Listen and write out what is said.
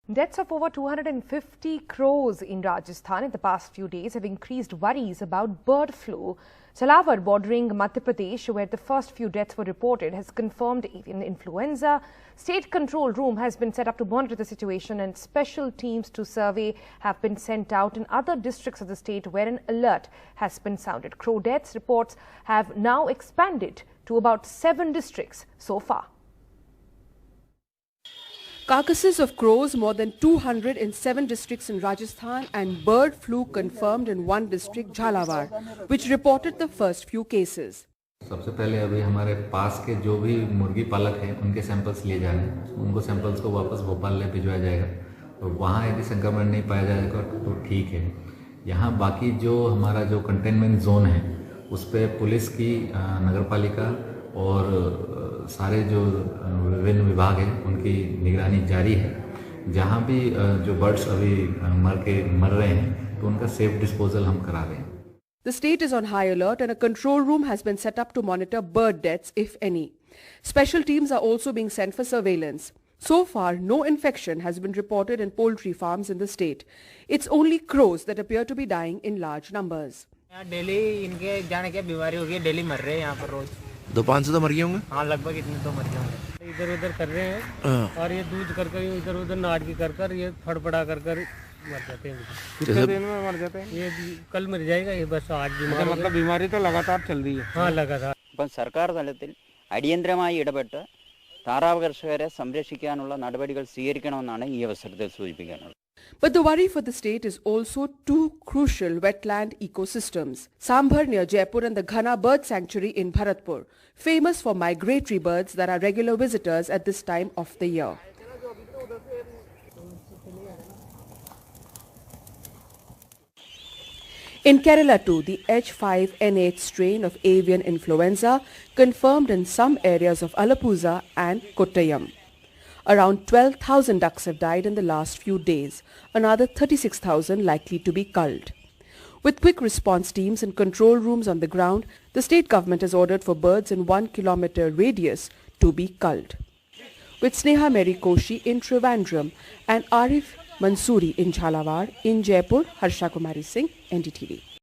Deaths of over 250 crows in Rajasthan in the past few days have increased worries about bird flu. Jhalawar, bordering Madhya Pradesh, where the first few deaths were reported, has confirmed avian influenza. State control room has been set up to monitor the situation, and special teams to survey have been sent out in other districts of the state where an alert has been sounded. Crow deaths reports have now expanded to about 7 districts so far. Carcasses of crows more than 200 in 7 districts in Rajasthan and bird flu confirmed in one district, Jhalawar, which reported the first few cases. सबसे पहले अभी हमारे पास के जो भी मुर्गी पालक हैं उनके सैंपल्स लिए जा रहे हैं, उनको सैंपल्स को वापस भोपाल ले भिजवाया जाएगा। तो वहाँ यदि संक्रमण नहीं पाया जाएगा तो ठीक है। यहाँ बाकी जो हमारा जो कंटेनमेंट जोन है उस पर पुलिस की नगरपालिका और सारे जो विभिन्न विभाग हैं उनकी निगरानी जारी है। जहाँ भी जो बर्ड्स अभी मर रहे हैं तो उनका सेफ डिस्पोजल हम करा रहे हैं। The state is on high alert and a control room has been set up to monitor bird deaths, if any. Special teams are also being sent for surveillance. So far, no infection has been reported in poultry farms in the state. It's only crows that appear to be dying in large numbers. Daily इनके जाने क्या बीमारी हो गई, daily मर रहे हैं यहाँ पर रोज। 200-500 तो मर गए होंगे। हाँ, लगभग इतने तो मर गए होंगे। इधर उधर कर रहे हैं और ये दूध कर कर इधर उधर नाटकी कर कर ये फड़फड़ा कर कर मर जाते हैं। कितने दिन में मर जाते हैं? ये कल मर जाएगा, ये बस आज बीमार। मतलब बीमारी तो लगातार चल रही है। हाँ, लगातार। സർക്കാർ തലത്തിൽ അടിയന്തരമായി ഇടപെട്ട് താറാവ് കർഷകരെ സംരക്ഷിക്കാനുള്ള നടപടികൾ സ്വീകരിക്കണമെന്നാണ് ഈ അവസരത്തിൽ സൂചിപ്പിക്കാനുള്ളത്. But the worry for the state is also two crucial wetland ecosystems. Sambhar near Jaipur and the Ghana Bird Sanctuary in Bharatpur, famous for migratory birds that are regular visitors at this time of the year. In Kerala too, the H5N8 strain of avian influenza confirmed in some areas of Alappuzha and Kottayam. Around 12,000 ducks have died in the last few days, another 36,000 likely to be culled. With quick response teams and control rooms on the ground, the state government has ordered for birds in 1 kilometer radius to be culled. With Sneha Mary Koshi in Trivandrum and Arif Mansoori in Jhalawar, in Jaipur, Harsha Kumari Singh, NDTV.